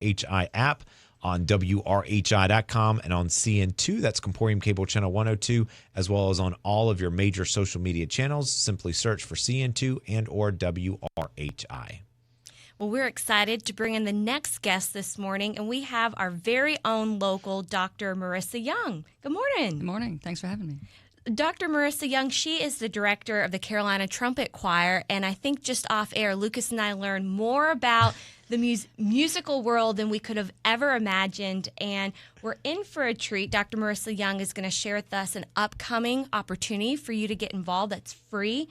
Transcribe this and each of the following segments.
WRHI app, on WRHI.com, and on CN2, that's Comporium Cable Channel 102, as well as on all of your major social media channels. Simply search for CN2 and or WRHI. Well, we're excited to bring in the next guest this morning, and we have our very own local Dr. Marissa Young. Good morning. Good morning. Thanks for having me. Dr. Marissa Young, she is the director of the Carolina Trumpet Choir, and I think just off air, Lucas and I learned more about the musical world than we could have ever imagined, and we're in for a treat. Dr. Marissa Young is going to share with us an upcoming opportunity for you to get involved that's free.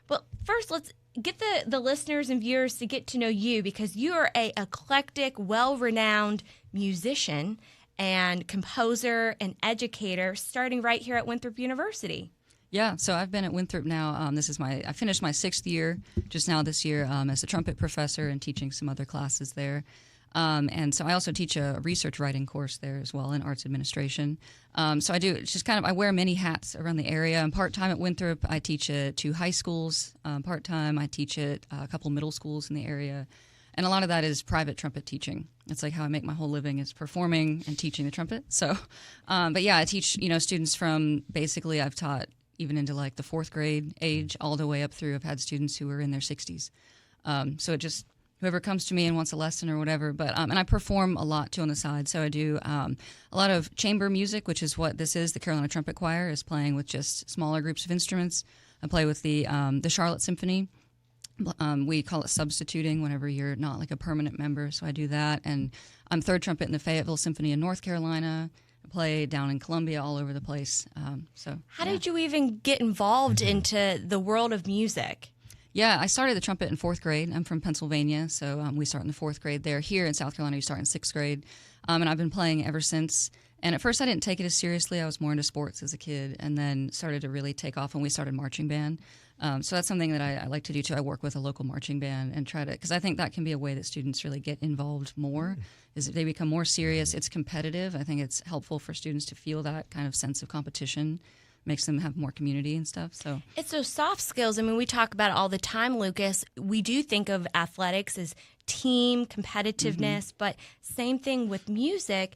But first, let's get the listeners and viewers to get to know you, because you are a eclectic, well-renowned musician and composer and educator, starting right here at Winthrop University. Yeah, so I've been at Winthrop now. I finished my 6th year just now this year as a trumpet professor and teaching some other classes there. And so I also teach a research writing course there as well in arts administration. So I do, it's just I wear many hats around the area. I'm part-time at Winthrop. I teach at 2 high schools part-time. I teach at a couple middle schools in the area. And a lot of that is private trumpet teaching. It's like how I make my whole living is performing and teaching the trumpet. So, but yeah, I teach, students from basically I've taught even into like the 4th grade age all the way up through. I've had students who are in their 60s. So it just, whoever comes to me and wants a lesson or whatever. But and I perform a lot too on the side. So I do a lot of chamber music, which is what this is. The Carolina Trumpet Choir is playing with just smaller groups of instruments. I play with the Charlotte Symphony. We call it substituting whenever you're not like a permanent member. So I do that. And I'm 3rd trumpet in the Fayetteville Symphony in North Carolina. I play down in Columbia, all over the place. How did you even get involved into the world of music? Yeah, I started the trumpet in 4th grade. I'm from Pennsylvania, so we start in the 4th grade there. Here in South Carolina, you start in 6th grade. And I've been playing ever since. And at first, I didn't take it as seriously. I was more into sports as a kid, and then started to really take off when we started marching band. So that's something that I like to do, too. I work with a local marching band and try to, because I think that can be a way that students really get involved more, is if they become more serious. It's competitive. I think it's helpful for students to feel that kind of sense of competition. Makes them have more community and stuff. So it's those soft skills. I mean, we talk about it all the time, Lucas. We do think of athletics as team competitiveness, but same thing with music.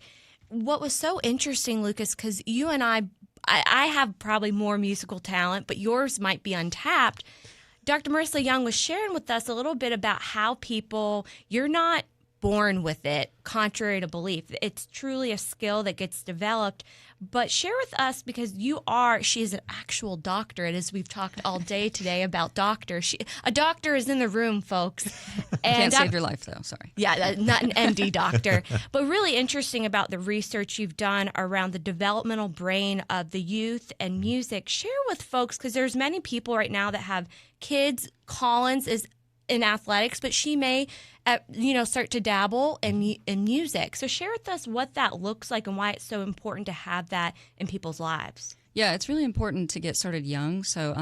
What was so interesting, Lucas, because you and I have probably more musical talent, but yours might be untapped. Dr. Marissa Young was sharing with us a little bit about how you're not born with it, contrary to belief. It's truly a skill that gets developed. But share with us, because she is an actual doctorate, as we've talked all day today about doctors. A doctor is in the room, folks. And can't save your life, though. Sorry. Yeah, not an MD doctor. But really interesting about the research you've done around the developmental brain of the youth and music. Share with folks, because there's many people right now that have kids. Collins is in athletics, but she may, start to dabble in music. So share with us what that looks like and why it's so important to have that in people's lives. Yeah, it's really important to get started young. So,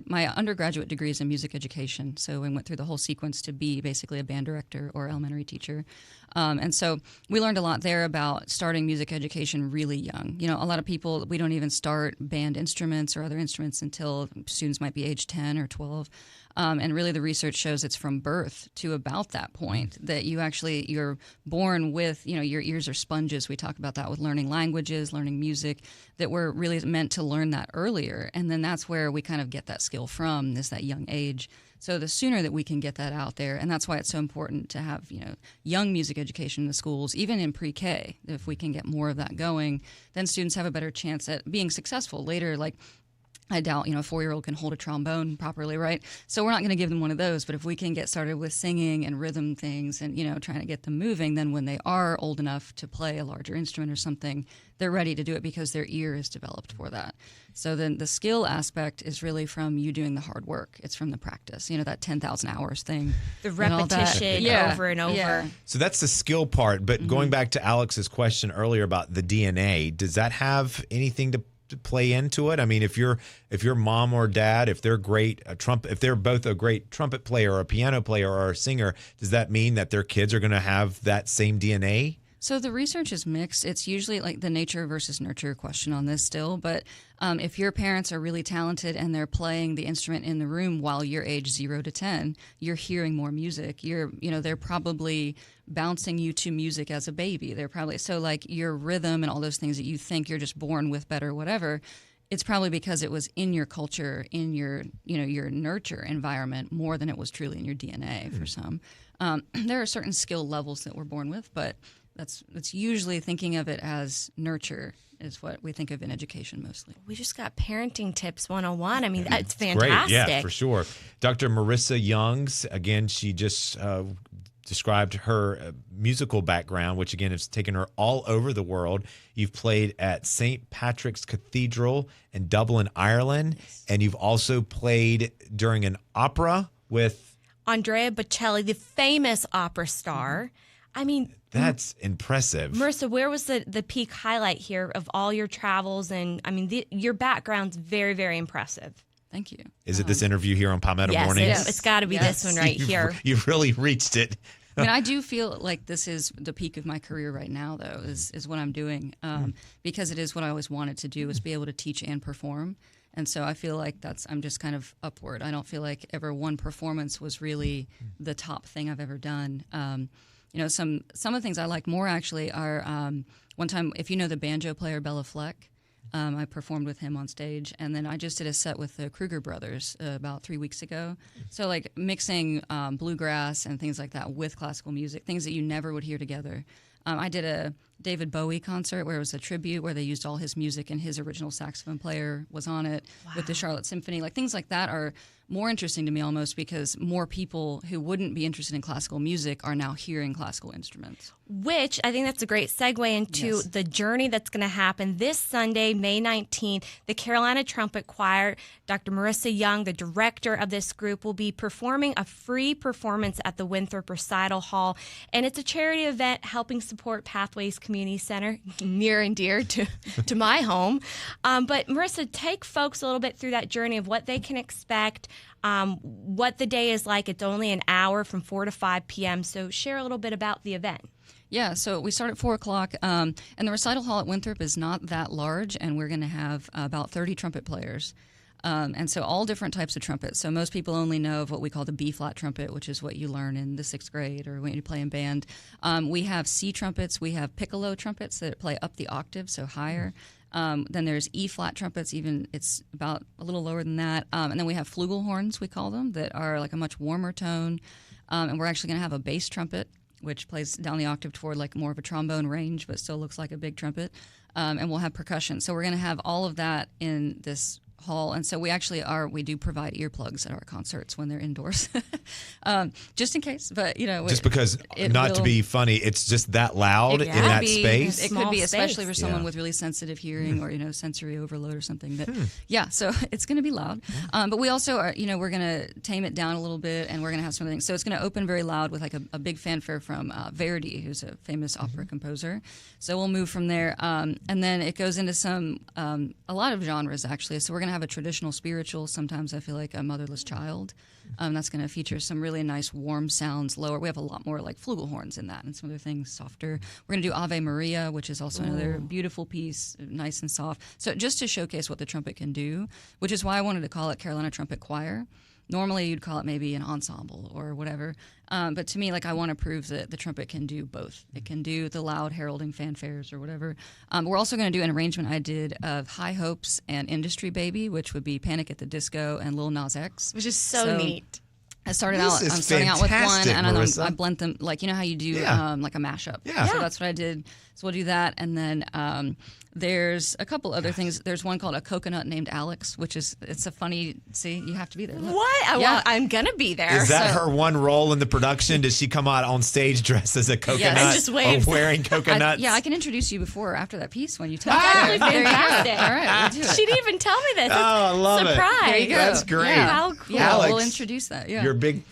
my undergraduate degree is in music education. So we went through the whole sequence to be basically a band director or elementary teacher. And so we learned a lot there about starting music education really young. A lot of people, we don't even start band instruments or other instruments until students might be age 10 or 12. And really the research shows it's from birth to about that point that you're born with, your ears are sponges. We talk about that with learning languages, learning music, that we're really meant to learn that earlier. And then that's where we kind of get that skill from, is that young age. So the sooner that we can get that out there, and that's why it's so important to have, young music education in the schools, even in pre-K. If we can get more of that going, then students have a better chance at being successful later. Like, I doubt, a 4-year-old can hold a trombone properly, right? So we're not going to give them one of those. But if we can get started with singing and rhythm things and, trying to get them moving, then when they are old enough to play a larger instrument or something, they're ready to do it because their ear is developed for that. So then the skill aspect is really from you doing the hard work. It's from the practice, that 10,000 hours thing. The repetition over and over. Yeah. So that's the skill part. But going back to Alex's question earlier about the DNA, does that have anything to play into it? I mean, if your mom or dad, if they're if they're both a great trumpet player or a piano player or a singer, does that mean that their kids are going to have that same DNA? So the research is mixed. It's usually like the nature versus nurture question on this still. But if your parents are really talented and they're playing the instrument in the room while you're age 0 to 10, you're hearing more music. They're probably bouncing you to music as a baby. They're probably so like your rhythm and all those things that you think you're just born with better, whatever. It's probably because it was in your culture, in your your nurture environment more than it was truly in your DNA for some. There are certain skill levels that we're born with, but that's usually thinking of it as nurture is what we think of in education mostly. We just got parenting tips 101. I mean, that's fantastic. Great, yeah, for sure. Dr. Marissa Young's, again, she just described her musical background, which again has taken her all over the world. You've played at St. Patrick's Cathedral in Dublin, Ireland, and you've also played during an opera with Andrea Bocelli, the famous opera star. I mean, that's impressive. Marissa, where was the peak highlight here of all your travels? And I mean, your background's very, very impressive. Thank you. Is it this interview here on Palmetto Mornings? Yes, it's got to be this one right here. You've really reached it. I mean, I do feel like this is the peak of my career right now, though, is what I'm doing, because it is what I always wanted to do, is be able to teach and perform. And so I feel like I'm just kind of upward. I don't feel like ever one performance was really the top thing I've ever done. Some of the things I like more actually are one time, if you know the banjo player Bella Fleck, I performed with him on stage, and then I just did a set with the Kruger brothers about 3 weeks ago. So like mixing bluegrass and things like that with classical music, things that you never would hear together. I did a David Bowie concert where it was a tribute where they used all his music and his original saxophone player was on it with the Charlotte Symphony. Like things like that are more interesting to me almost because more people who wouldn't be interested in classical music are now hearing classical instruments. Which I think that's a great segue into the journey that's going to happen this Sunday, May 19th. The Carolina Trumpet Choir, Dr. Marissa Young, the director of this group, will be performing a free performance at the Winthrop Recital Hall. And it's a charity event helping support Pathways Community Center, near and dear to my home. But Marissa, take folks a little bit through that journey of what they can expect, what the day is like. It's only an hour from 4 to 5 p.m. So share a little bit about the event. Yeah, so we start at 4 o'clock, and the recital hall at Winthrop is not that large, and we're going to have about 30 trumpet players. And so all different types of trumpets. So most people only know of what we call the B-flat trumpet, which is what you learn in the 6th grade or when you play in band. We have C trumpets. We have piccolo trumpets that play up the octave, so higher. Then there's E-flat trumpets, even it's about a little lower than that. And then we have flugelhorns, we call them, that are like a much warmer tone. And we're actually going to have a bass trumpet, which plays down the octave toward like more of a trombone range, but still looks like a big trumpet. And we'll have percussion. So we're going to have all of that in this hall. And so we do provide earplugs at our concerts when they're indoors, just in case. But, just because, to be funny, it's just that loud in that space. It could be, especially for someone with really sensitive hearing or, sensory overload or something. But so it's going to be loud. But we also are, we're going to tame it down a little bit, and we're going to have some other things. So it's going to open very loud with like a big fanfare from Verdi, who's a famous opera composer. So we'll move from there. And then it goes into a lot of genres, actually. So we're going to have a traditional spiritual, sometimes I feel like a motherless child. That's going to feature some really nice warm sounds, lower. We have a lot more like flugelhorns in that and some other things softer. We're going to do Ave Maria, which is also another beautiful piece, nice and soft. So just to showcase what the trumpet can do, which is why I wanted to call it Carolina Trumpet Choir. Normally you'd call it maybe an ensemble or whatever. But to me, I want to prove that the trumpet can do both. It can do the loud heralding fanfares or whatever. We're also going to do an arrangement I did of High Hopes and Industry Baby, which would be Panic at the Disco and Lil Nas X. Which is so neat. I'm starting out with one, and Marissa. I blend them, like, how you do like a mashup. Yeah. So that's what I did. So we'll do that, and then there's a couple other things. There's one called A Coconut Named Alex, which it's a funny. See, you have to be there. Look. What? I'm gonna be there. Is that her one role in the production? Does she come out on stage dressed as a coconut? Yes. Or wearing coconuts? I can introduce you before or after that piece when you talk. That's actually fantastic. All right, we'll do it. She didn't even tell me this. Oh, I love it. Surprise. There you go. That's great. Yeah. How cool. Yeah, Alex, we'll introduce that. Yeah. You're a big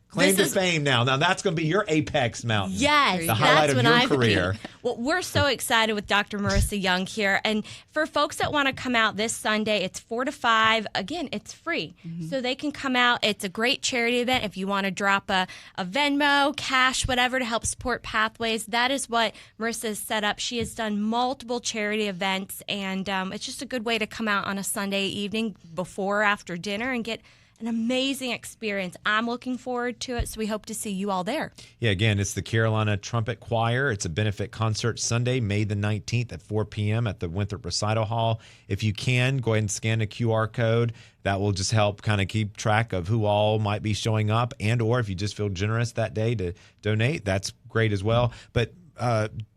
Claim to fame now. Now that's going to be your apex mountain. Yes, the highlight that's of your career. Well, we're so excited with Dr. Marissa Young here. And for folks that want to come out this Sunday, it's 4 to 5. Again, it's free. So they can come out. It's a great charity event. If you want to drop a Venmo, cash, whatever to help support Pathways, that is what Marissa has set up. She has done multiple charity events, and it's just a good way to come out on a Sunday evening before or after dinner and get an amazing experience. I'm looking forward to it, so we hope to see you all there. Yeah, again, it's the Carolina Trumpet Choir. It's a benefit concert Sunday, May the 19th at 4 p.m. at the Winthrop Recital Hall. If you can, go ahead and scan the QR code. That will just help kind of keep track of who all might be showing up, and or if you just feel generous that day to donate, that's great as well. But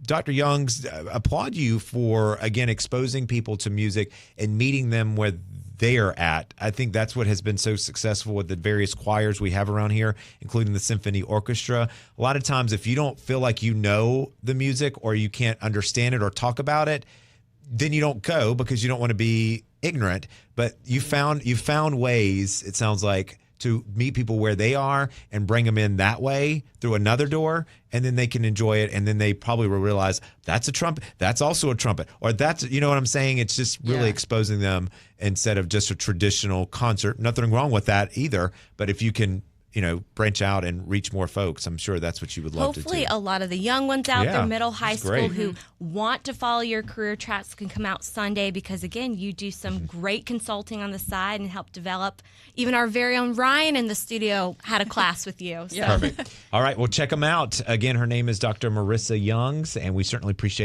Dr. Young's, applaud you for, again, exposing people to music and meeting them where they are at. I think that's what has been so successful with the various choirs we have around here, including the symphony orchestra. A lot of times, if you don't feel like you know the music or you can't understand it or talk about it, then you don't go because you don't want to be ignorant. But you found ways, it sounds like, to meet people where they are and bring them in that way through another door, and then they can enjoy it, and then they probably will realize that's a trumpet, that's also a trumpet, or that's, you know what I'm saying? It's just really exposing them instead of just a traditional concert. Nothing wrong with that either, but if you can, you know, branch out and reach more folks, I'm sure that's what you would love to do. Hopefully a lot of the young ones out there, middle, high school, great. who want to follow your career tracks can come out Sunday because, again, you do some great consulting on the side and help develop. Even our very own Ryan in the studio had a class with you. So. Perfect. All right, well, check them out. Again, her name is Dr. Marissa Youngs, and we certainly appreciate